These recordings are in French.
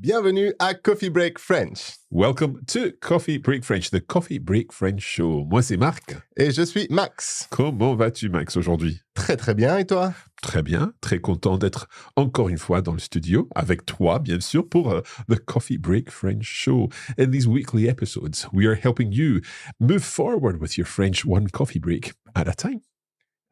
Bienvenue à Coffee Break French. Welcome to Coffee Break French, the Coffee Break French Show. Moi, c'est Marc. Et je suis Max. Comment vas-tu, Max, aujourd'hui? Très très bien, et toi? Très bien, très content d'être encore une fois dans le studio, avec toi, bien sûr, pour the Coffee Break French Show. In these weekly episodes, we are helping you move forward with your French one coffee break at a time.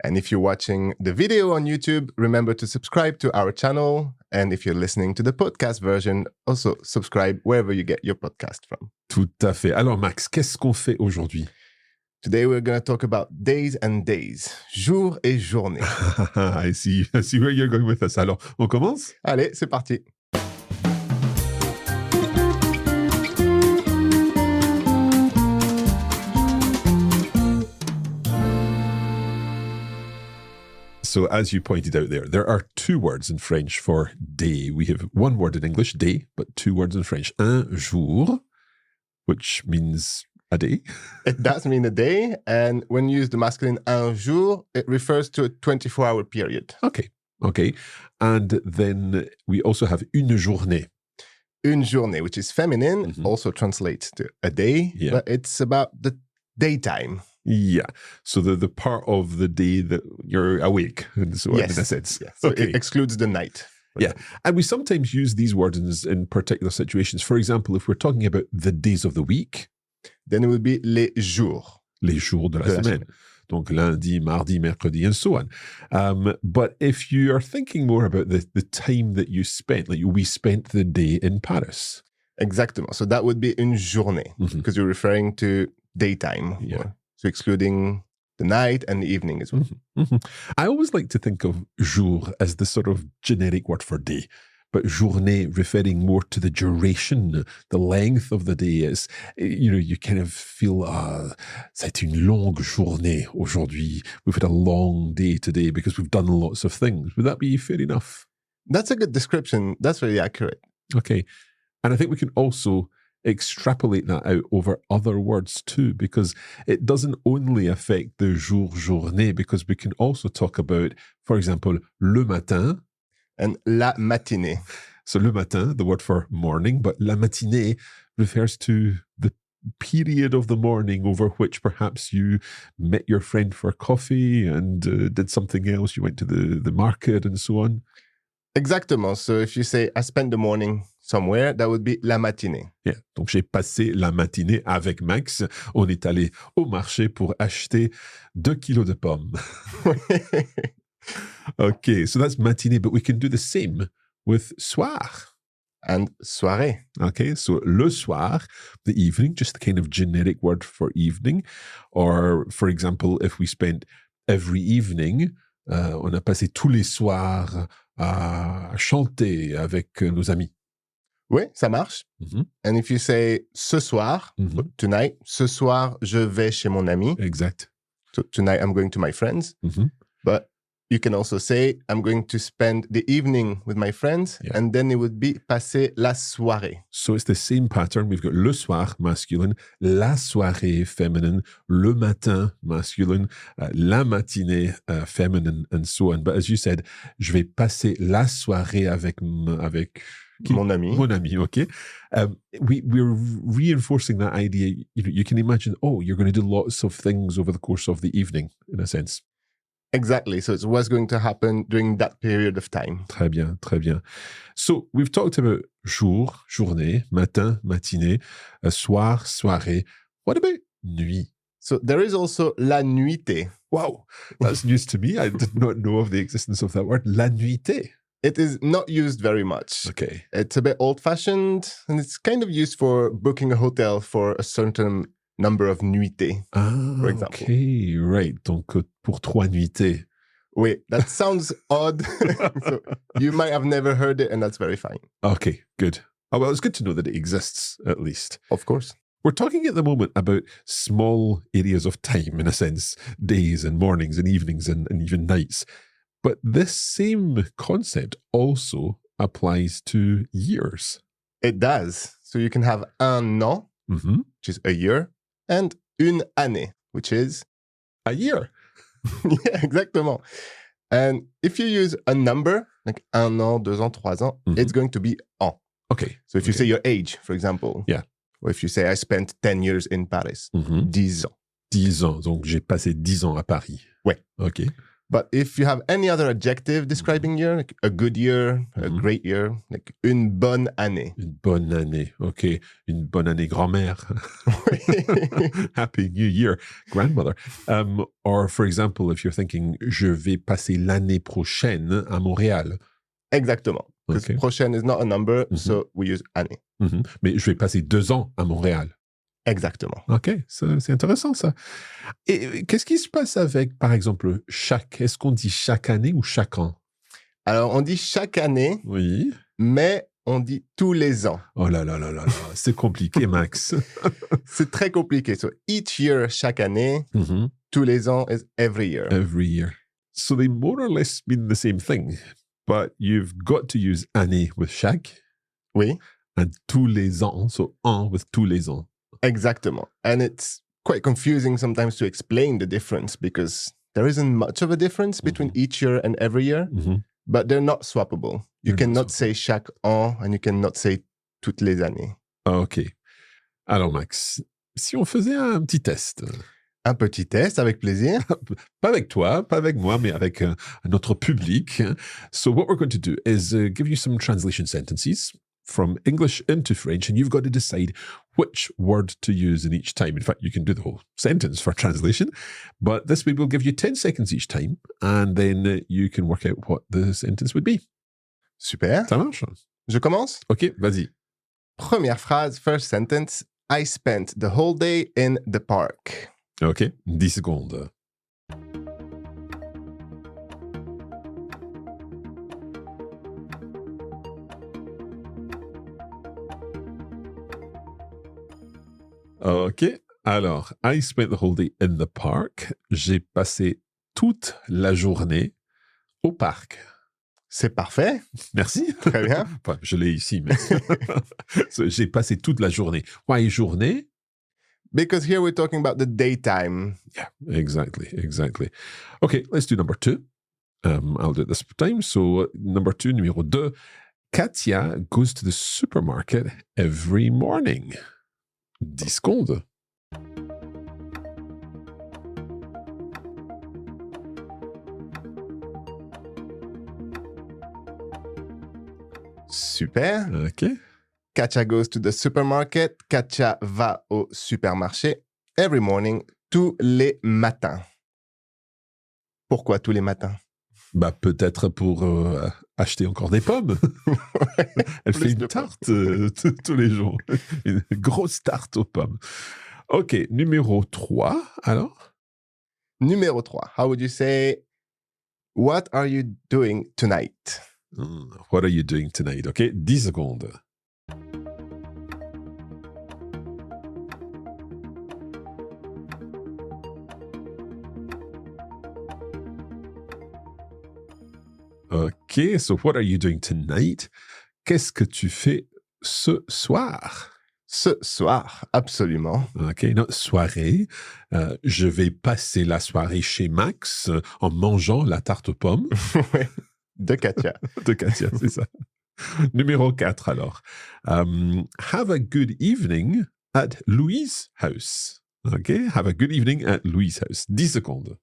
And if you're watching the video on YouTube, remember to subscribe to our channel. And if you're listening to the podcast version, also subscribe wherever you get your podcast from. Tout à fait. Alors, Max, qu'est-ce qu'on fait aujourd'hui? Today we're going to talk about days and days, jour et journée. I see where you're going with this. Alors, on commence? Allez, c'est parti. So as you pointed out there are two words in French for day. We have one word in English, day, but two words in French. Un jour, which means a day. It does mean a day, and when you use the masculine un jour, it refers to a 24-hour period. Okay. And then we also have une journée. Une journée, which is feminine, also translates to a day, but it's about the daytime. Yeah. So the part of the day that you're awake, and so on, in a sense. Yes. So it excludes the night. Yeah. And we sometimes use these words in particular situations. For example, if we're talking about the days of the week, then it would be les jours. Les jours de la semaine. Donc lundi, mardi, mercredi, and so on. But if you are thinking more about the time that you spent, like we spent the day in Paris. Exactement. So that would be une journée, because you're referring to daytime. Yeah. So excluding the night and the evening as well. I always like to think of jour as the sort of generic word for day, but journée referring more to the duration, the length of the day is, you kind of feel, c'est une longue journée aujourd'hui. We've had a long day today because we've done lots of things. Would that be fair enough? That's a good description. That's really accurate. Okay. And I think we can also extrapolate that out over other words too, because it doesn't only affect the jour, journée, because we can also talk about, for example, le matin. And la matinée. So le matin, the word for morning, but la matinée refers to the period of the morning over which perhaps you met your friend for coffee and did something else. You went to the market and so on. Exactement. So if you say, I spent the morning somewhere, that would be la matinée. Yeah. Donc, j'ai passé la matinée avec Max. On est allé au marché pour acheter 2 kilos de pommes. Okay, so that's matinée, but we can do the same with soir. And soirée. Okay, so le soir, the evening, just the kind of generic word for evening. Or, for example, if we spent every evening, on a passé tous les soirs à chanter avec nos amis. Oui, ça marche. And if you say ce soir, tonight, ce soir, je vais chez mon ami. Exact. So tonight, I'm going to my friends. But you can also say, I'm going to spend the evening with my friends. Yeah. And then it would be passer la soirée. So it's the same pattern. We've got le soir, masculine, la soirée, feminine, le matin, masculine, la matinée, feminine, and so on. But as you said, je vais passer la soirée avec mon ami. Mon ami, okay. We're reinforcing that idea. You can imagine, you're going to do lots of things over the course of the evening, in a sense. Exactly. So it's what's going to happen during that period of time. Très bien, très bien. So we've talked about jour, journée, matin, matinée, soir, soirée. What about nuit? So there is also la nuitée. Wow, that's news to me. I did not know of the existence of that word. La nuitée. It is not used very much. Okay. It's a bit old-fashioned, and it's kind of used for booking a hotel for a certain number of nuitées, for example. Okay, right. Donc, pour 3 nuitées. Wait, that sounds odd. So you might have never heard it, and that's very fine. Okay, good. Oh, well, it's good to know that it exists, at least. Of course. We're talking at the moment about small areas of time, in a sense, days and mornings and evenings and even nights. But this same concept also applies to years. It does. So you can have un an, which is a year, and une année, which is a year. Yeah, exactement. And if you use a number, like un an, deux ans, trois ans, it's going to be an. Okay. So if you say your age, for example. Yeah. Or if you say, I spent 10 years in Paris. 10 ans. 10 ans. Donc, j'ai passé 10 ans à Paris. Ouais. OK. But if you have any other adjective describing year, like a good year, a great year, like une bonne année. Une bonne année. OK. Une bonne année grand-mère. Happy New Year, grandmother. Or, for example, if you're thinking, je vais passer l'année prochaine à Montréal. Exactement. Because Okay. prochaine is not a number, so we use année. Mais je vais passer 2 ans à Montréal. Exactement. OK, c'est intéressant ça. Et qu'est-ce qui se passe avec, par exemple, chaque? Est-ce qu'on dit chaque année ou chaque an? Alors, on dit chaque année, Oui. mais on dit tous les ans. Oh là là là là là, c'est compliqué, Max. C'est très compliqué. So, each year, chaque année, tous les ans is every year. Every year. So they more or less mean the same thing, but you've got to use année with chaque. Oui. And tous les ans, so an with tous les ans. Exactement. And it's quite confusing sometimes to explain the difference because there isn't much of a difference between each year and every year, but they're not swappable. You cannot say chaque an and you cannot say toutes les années. OK. Alors, Max, si on faisait un petit test. Un petit test, avec plaisir. Pas avec toi, pas avec moi, mais avec notre public. So what we're going to do is give you some translation sentences from English into French, and you've got to decide which word to use in each time. In fact, you can do the whole sentence for translation, but this way we'll give you 10 seconds each time, and then you can work out what the sentence would be. Super. Ça marche? Je commence? OK, vas-y. Première phrase, first sentence. I spent the whole day in the park. OK, 10 secondes. OK. Alors, I spent the whole day in the park. J'ai passé toute la journée au parc. C'est parfait. Merci. Très bien. Enfin, je l'ai ici, mais j'ai passé toute la journée. Why journée? Because here we're talking about the daytime. Yeah, exactly. Okay, let's do number 2. I'll do it this time. So, number 2, numéro 2. Katia goes to the supermarket every morning. 10 secondes. Super. OK. Katia goes to the supermarket. Katia va au supermarché every morning, tous les matins. Pourquoi tous les matins? Bah, peut-être pour acheter encore des pommes. Elle fait une tarte tous les jours. Une grosse tarte aux pommes. OK, numéro 3, alors? Numéro 3. How would you say, what are you doing tonight? What are you doing tonight? OK, 10 secondes. OK, so what are you doing tonight? Qu'est-ce que tu fais ce soir? Ce soir, absolument. OK, non, soirée. Je vais passer la soirée chez Max en mangeant la tarte aux pommes. De Katia. De Katia, c'est ça. Numéro 4, alors. Have a good evening at Louis' house. OK, have a good evening at Louis' house. 10 secondes.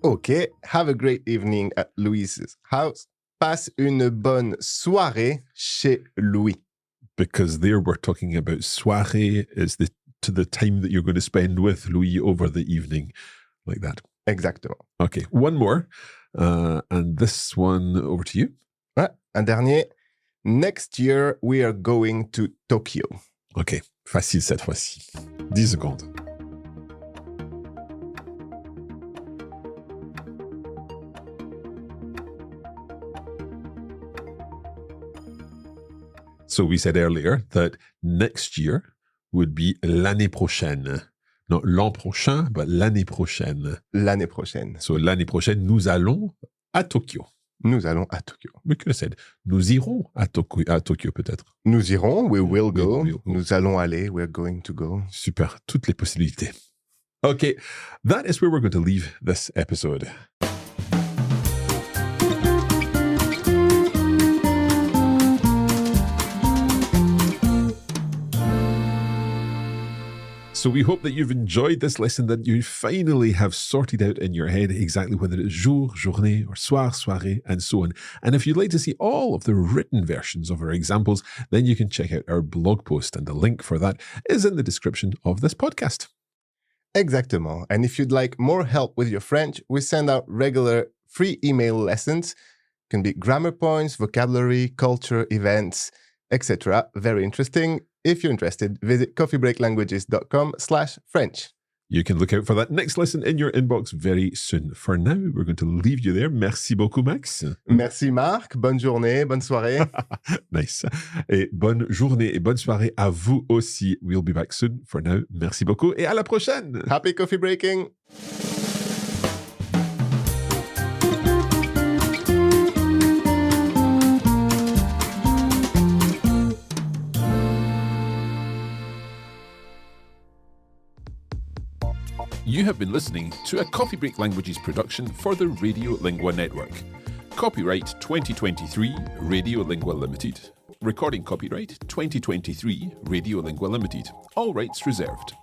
OK, have a great evening at Louis's house. Passe une bonne soirée chez Louis. Because there we're talking about soirée is to the time that you're going to spend with Louis over the evening, like that. Exactement. Okay, one more. And this one, over to you. Ouais, un dernier. Next year, we are going to Tokyo. OK, facile cette fois-ci. 10 secondes. So we said earlier that next year would be l'année prochaine. Not l'an prochain, but l'année prochaine. L'année prochaine. So l'année prochaine, nous allons à Tokyo. Nous allons à Tokyo. We could have said, nous irons à Tokyo peut-être. Nous irons, we will go. We will go. Nous allons aller, we're going to go. Super, toutes les possibilités. Okay, that is where we're going to leave this episode. So we hope that you've enjoyed this lesson, that you finally have sorted out in your head exactly whether it's jour, journée, or soir, soirée, and so on. And if you'd like to see all of the written versions of our examples, then you can check out our blog post, and the link for that is in the description of this podcast. Exactement. And if you'd like more help with your French, we send out regular free email lessons. It can be grammar points, vocabulary, culture, events, etc. Very interesting. If you're interested, visit coffeebreaklanguages.com/French. You can look out for that next lesson in your inbox very soon. For now, we're going to leave you there. Merci beaucoup, Max. Merci, Marc. Bonne journée, bonne soirée. Nice. Et bonne journée et bonne soirée à vous aussi. We'll be back soon. For now, merci beaucoup et à la prochaine. Happy coffee breaking. You have been listening to a Coffee Break Languages production for the Radio Lingua Network. Copyright 2023 Radio Lingua Limited. Recording copyright 2023 Radio Lingua Limited. All rights reserved.